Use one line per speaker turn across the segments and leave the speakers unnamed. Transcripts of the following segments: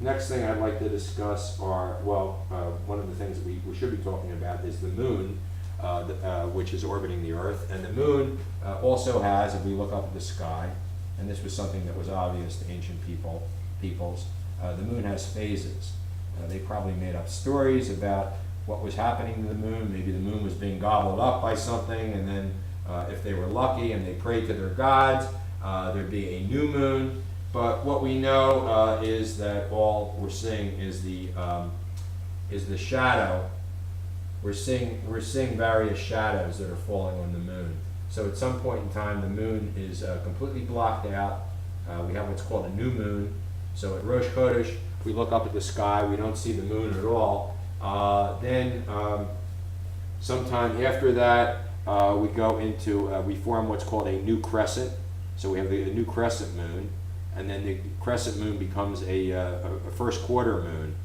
Next thing I'd like to discuss are, one of the things that we should be talking about is the moon, which is orbiting the Earth. And the moon also has, if we look up at the sky, and this was something that was obvious to ancient peoples, the moon has phases. They probably made up stories about what was happening to the moon. Maybe the moon was being gobbled up by something, and then if they were lucky and they prayed to their gods, there'd be a new moon. But what we know is that all we're seeing is the shadow. We're seeing various shadows that are falling on the moon. So at some point in time, the moon is completely blocked out. We have what's called a new moon. So at Rosh Chodesh, we look up at the sky, we don't see the moon at all. Then sometime after that, we go into, we form what's called a new crescent. So we have the new crescent moon, and then the crescent moon becomes a first quarter moon.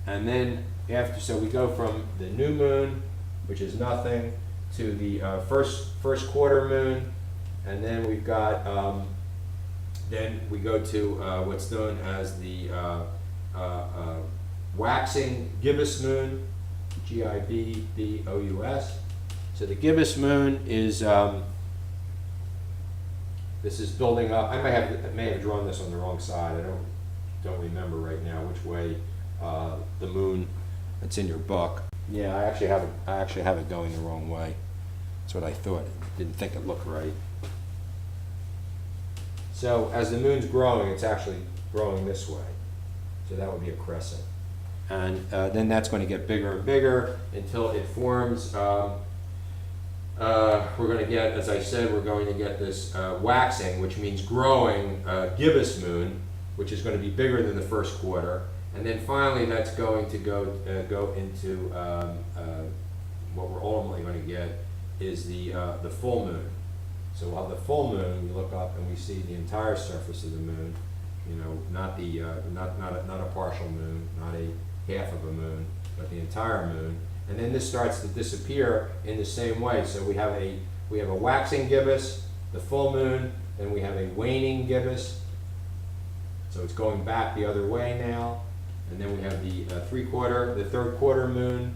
And then after, so we go from the new moon, which is nothing, to the first quarter moon, and then we've got, then we go to what's known as the waxing gibbous moon, Gibbous. So the gibbous moon is, this is building up. I may have drawn this on the wrong side. I don't remember right now which way the moon. It's in your book. Yeah, I actually have it going the wrong way. That's what I thought. Didn't think it looked right. So as the moon's growing, it's actually growing this way. So that would be a crescent. And then that's going to get bigger and bigger until it forms. We're going to get, as I said, we're going to get this waxing, which means growing gibbous moon, which is going to be bigger than the first quarter. And then finally, that's going to go into what we're ultimately going to get is the full moon. So we'll have the full moon. We look up and we see the entire surface of the moon. You know, not a partial moon, not a half of a moon, but the entire moon. And then this starts to disappear in the same way. So we have a waxing gibbous, the full moon, then we have a waning gibbous. So it's going back the other way now. And then we have the third quarter moon,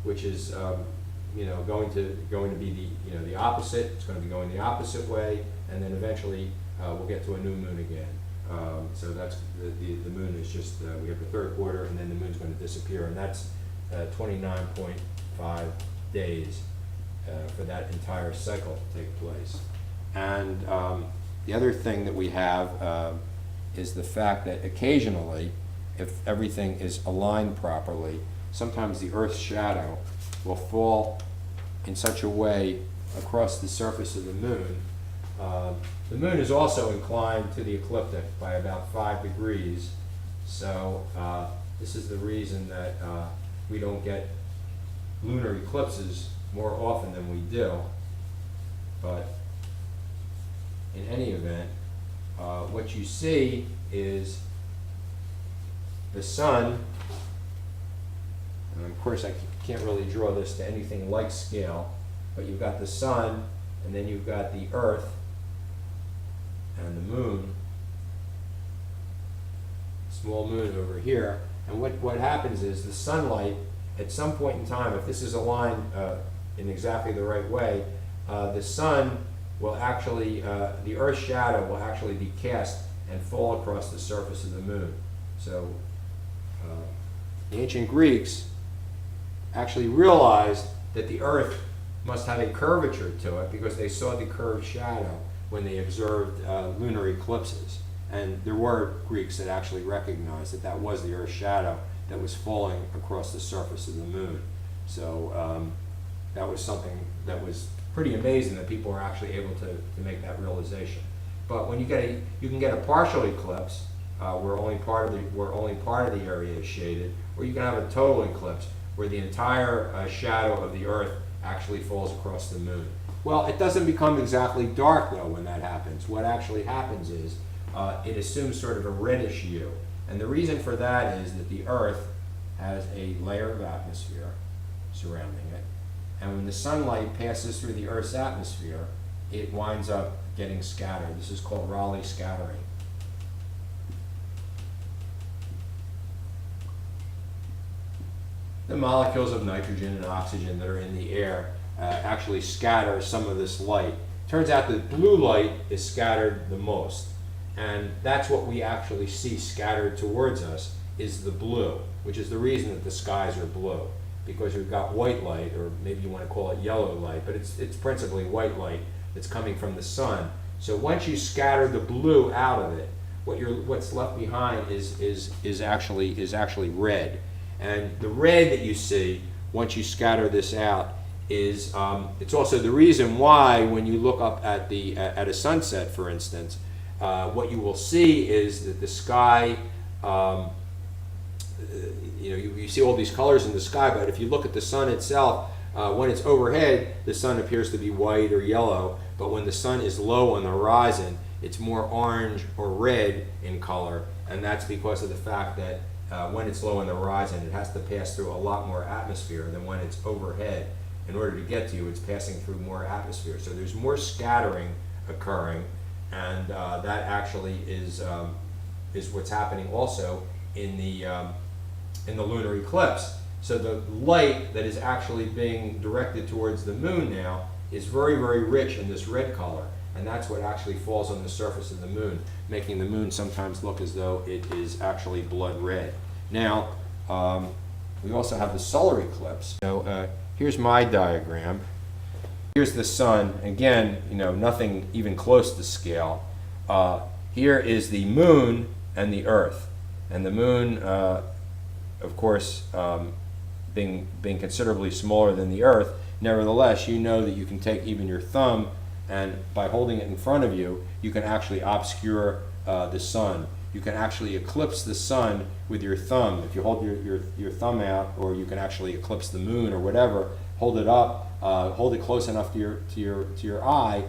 which is going to be the opposite. It's going to be going the opposite way, and then eventually we'll get to a new moon again. So that's the moon is just we have the third quarter, and then the moon's going to disappear, and that's 29.5 days for that entire cycle to take place. And the other thing that we have is the fact that occasionally, if everything is aligned properly, sometimes the Earth's shadow will fall in such a way across the surface of the moon. The moon is also inclined to the ecliptic by about 5 degrees. So this is the reason that we don't get lunar eclipses more often than we do. But in any event, what you see is the sun, and of course I can't really draw this to anything like scale, but you've got the sun, and then you've got the Earth and the moon, small moon over here. And what happens is the sunlight, at some point in time, if this is aligned in exactly the right way, the sun will actually, the Earth's shadow will actually be cast and fall across the surface of the moon. So the ancient Greeks actually realized that the Earth must have a curvature to it because they saw the curved shadow when they observed lunar eclipses. And there were Greeks that actually recognized that that was the Earth's shadow that was falling across the surface of the moon. So that was something that was pretty amazing that people were actually able to make that realization. But when you can get a partial eclipse where only part of the area is shaded, or you can have a total eclipse where the entire shadow of the Earth actually falls across the moon. Well, it doesn't become exactly dark though when that happens. What actually happens is it assumes sort of a reddish hue. And the reason for that is that the Earth has a layer of atmosphere surrounding it. And when the sunlight passes through the Earth's atmosphere, it winds up getting scattered. This is called Rayleigh scattering. the molecules of nitrogen and oxygen that are in the air actually scatter some of this light. Turns out that blue light is scattered the most, and that's what we actually see scattered towards us is the blue, which is the reason that the skies are blue, because we've got white light, or maybe you want to call it yellow light, but it's principally white light that's coming from the sun. So once you scatter the blue out of it, what's left behind is actually red. And the red that you see once you scatter this out is it's also the reason why when you look up at a sunset, for instance, what you will see is that the sky, you see all these colors in the sky, but if you look at the sun itself, when it's overhead, the sun appears to be white or yellow, but when the sun is low on the horizon, it's more orange or red in color, and that's because of the fact that when it's low on the horizon, it has to pass through a lot more atmosphere than when it's overhead. In order to get to you, it's passing through more atmosphere. So there's more scattering occurring, and that actually is what's happening also in the lunar eclipse. So the light that is actually being directed towards the moon now is very, very rich in this red color, and that's what actually falls on the surface of the moon, making the moon sometimes look as though it is actually blood red. Now, we also have the solar eclipse. So here's my diagram. Here's the sun. Again, nothing even close to scale. Here is the moon and the Earth, and the moon, of course, being considerably smaller than the Earth. Nevertheless, you know that you can take even your thumb, and by holding it in front of you, you can actually obscure the sun. You can actually eclipse the sun with your thumb. If you hold your thumb out, or you can actually eclipse the moon or whatever, hold it up, hold it close enough to your eye,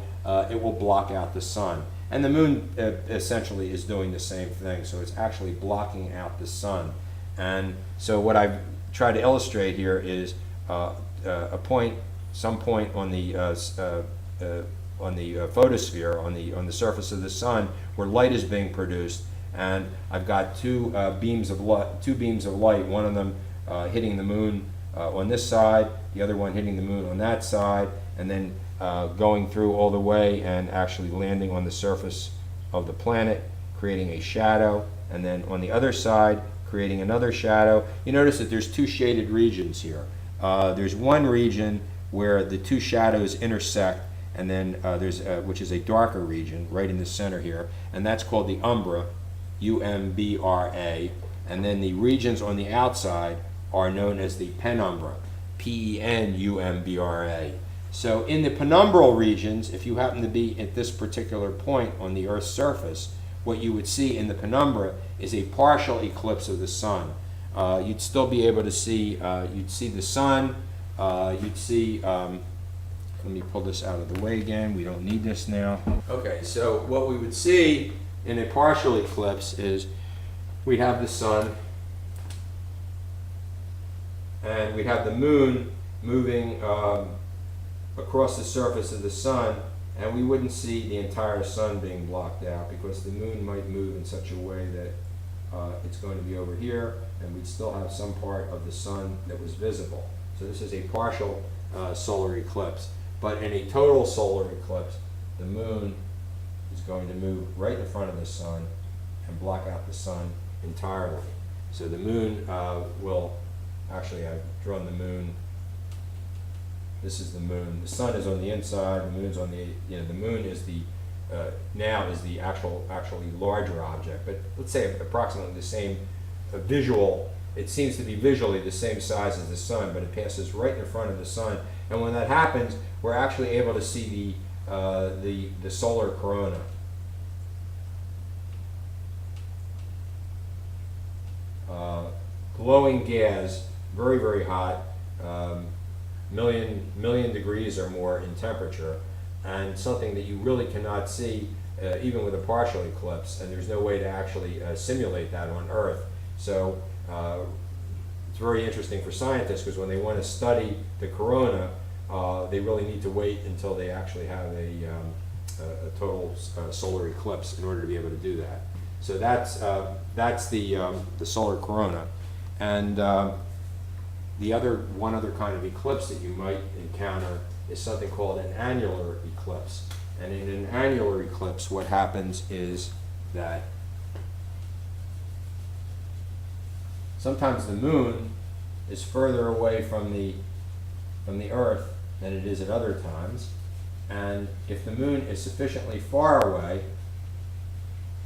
it will block out the sun. And the moon essentially is doing the same thing, so it's actually blocking out the sun. And so what I've tried to illustrate here is some point on the photosphere, on the surface of the sun, where light is being produced, and I've got two beams of light. One of them hitting the moon on this side, the other one hitting the moon on that side, and then going through all the way and actually landing on the surface of the planet, creating a shadow, and then on the other side creating another shadow. You notice that there's two shaded regions here. There's one region where the two shadows intersect, and then there's which is a darker region right in the center here, and that's called the umbra, U-M-B-R-A, and then the regions on the outside are known as the penumbra, P-E-N-U-M-B-R-A. So in the penumbral regions, if you happen to be at this particular point on the Earth's surface, what you would see in the penumbra is a partial eclipse of the sun. You'd still be able to see, you'd see the sun, you'd see, let me pull this out of the way again, we don't need this now. Okay, so what we would see in a partial eclipse is we'd have the sun, and we'd have the moon moving across the surface of the sun, and we wouldn't see the entire sun being blocked out, because the moon might move in such a way that it's going to be over here, and we'd still have some part of the sun that was visible. So this is a partial solar eclipse. But in a total solar eclipse, the moon is going to move right in front of the sun and block out the sun entirely. So the moon will, actually I've drawn the moon. This is the moon. The sun is on the inside, the moon's on the, the moon is the, now is the actually larger object, but let's say approximately the same visual, it seems to be visually the same size as the sun, but it passes right in front of the sun. And when that happens, we're actually able to see the solar corona. Glowing gas, very, very hot, million degrees or more in temperature, and something that you really cannot see even with a partial eclipse, and there's no way to actually simulate that on Earth. So it's very interesting for scientists, because when they want to study the corona, they really need to wait until they actually have a total solar eclipse in order to be able to do that. So that's the solar corona. And one other kind of eclipse that you might encounter is something called an annular eclipse. And in an annular eclipse, what happens is that sometimes the moon is further away from the Earth than it is at other times. And if the moon is sufficiently far away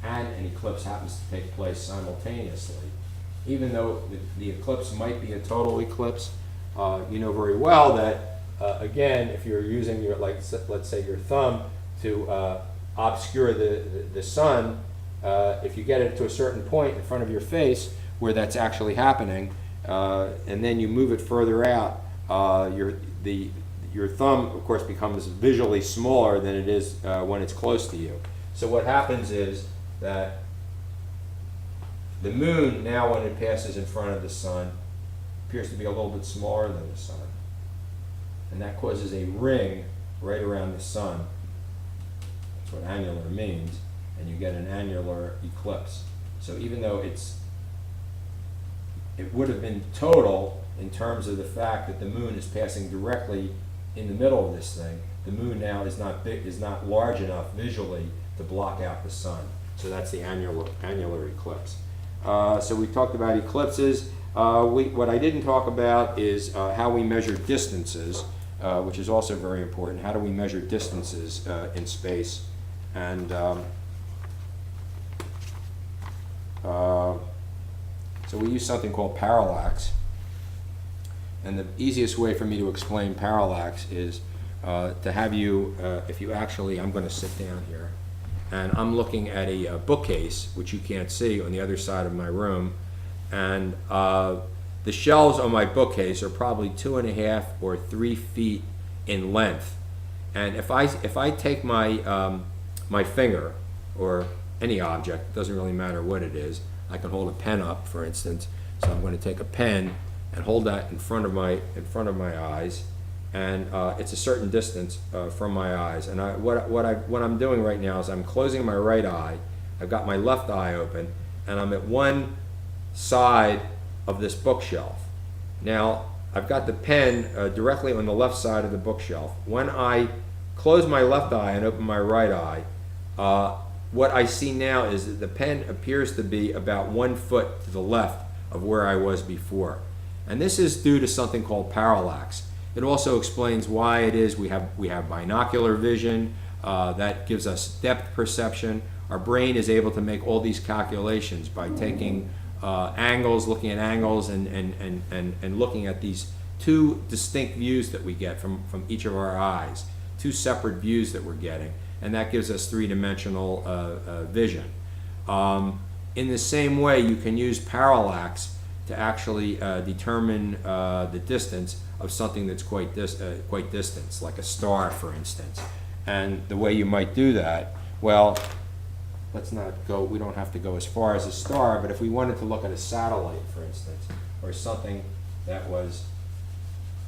and an eclipse happens to take place simultaneously, even though the eclipse might be a total eclipse, you know very well that, again, if you're using your, like, let's say your thumb to obscure the sun, if you get it to a certain point in front of your face where that's actually happening, and then you move it further out, your thumb, of course, becomes visually smaller than it is when it's close to you. So what happens is that the moon, now when it passes in front of the sun, appears to be a little bit smaller than the sun. And that causes a ring right around the sun. That's what annular means. And you get an annular eclipse. So even though it would have been total in terms of the fact that the moon is passing directly in the middle of this thing, the moon now is not large enough visually to block out the sun. So that's the annular eclipse. So we talked about eclipses. What I didn't talk about is how we measure distances, which is also very important. How do we measure distances in space? And so we use something called parallax. And the easiest way for me to explain parallax is to have you, if you actually, I'm going to sit down here, and I'm looking at a bookcase, which you can't see, on the other side of my room, and the shelves on my bookcase are probably 2.5 or 3 feet in length. And if I take my my finger, or any object, it doesn't really matter what it is, I can hold a pen up, for instance. So I'm going to take a pen and hold that in front of my eyes, and it's a certain distance from my eyes. And what I'm doing right now is I'm closing my right eye. I've got my left eye open, and I'm at one side of this bookshelf. Now I've got the pen directly on the left side of the bookshelf. When I close my left eye and open my right eye, what I see now is that the pen appears to be about 1 foot to the left of where I was before. And this is due to something called parallax. It also explains why it is we have binocular vision that gives us depth perception. Our brain is able to make all these calculations by taking angles, looking at angles, and looking at these two distinct views that we get from each of our eyes, two separate views that we're getting, and that gives us three-dimensional vision. In the same way, you can use parallax to actually determine the distance of something that's quite distant, like a star, for instance. And the way you might do that, well, let's not go, we don't have to go as far as a star, but if we wanted to look at a satellite, for instance, or something that was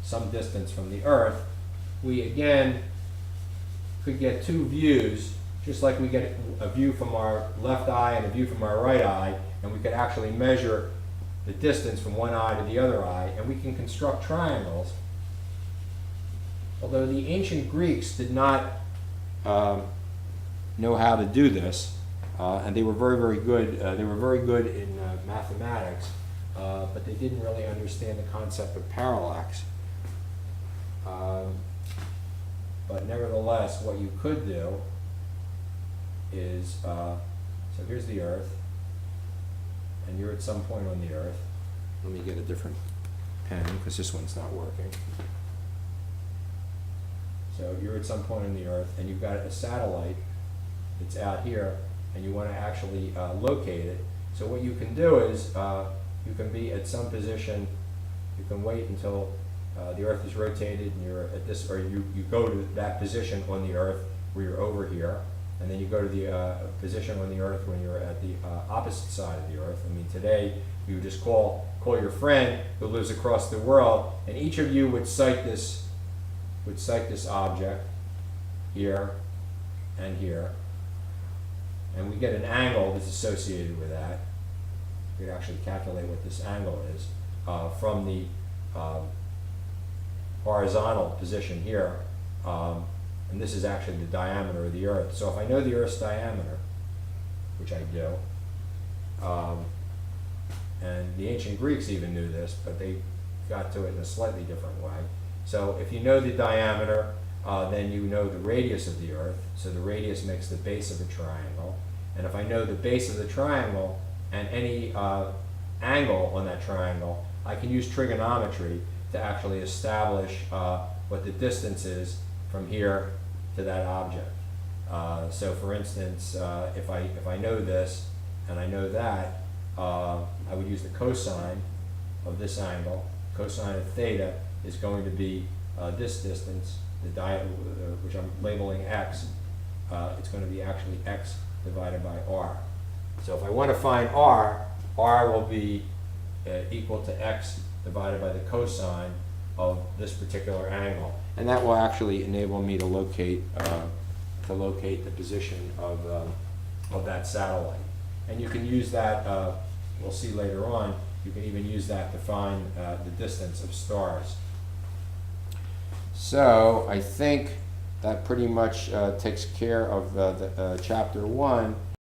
some distance from the Earth, we again could get two views, just like we get a view from our left eye and a view from our right eye, and we could actually measure the distance from one eye to the other eye, and we can construct triangles. Although the ancient Greeks did not know how to do this, and they were very, very good. They were very good in mathematics, but they didn't really understand the concept of parallax. But nevertheless, what you could do is, so here's the Earth, and you're at some point on the Earth. Let me get a different pen, because this one's not working. So you're at some point on the Earth, and you've got a satellite that's out here, and you want to actually locate it. So what you can do is, you can be at some position, you can wait until the Earth is rotated, and you're at this, or you go to that position on the Earth where you're over here, and then you go to the position on the Earth when you're at the opposite side of the Earth. I mean, today you would just call your friend who lives across the world, and each of you would cite this object here and here, and we get an angle that's associated with that. We could actually calculate what this angle is from the horizontal position here, and this is actually the diameter of the Earth. So if I know the Earth's diameter, which I do, and the ancient Greeks even knew this, but they got to it in a slightly different way. So if you know the diameter, then you know the radius of the Earth. So the radius makes the base of a triangle. And if I know the base of the triangle and any angle on that triangle, I can use trigonometry to actually establish what the distance is from here to that object. So for instance, if I know this and I know that, I would use the cosine of this angle. Cosine of theta is going to be this distance, which I'm labeling x. It's going to be actually x divided by r. So if I want to find r, r will be equal to x divided by the cosine of this particular angle, and that will actually enable me to locate the position of that satellite. And you can use that. We'll see later on. You can even use that to find the distance of stars. So I think that pretty much takes care of the chapter 1.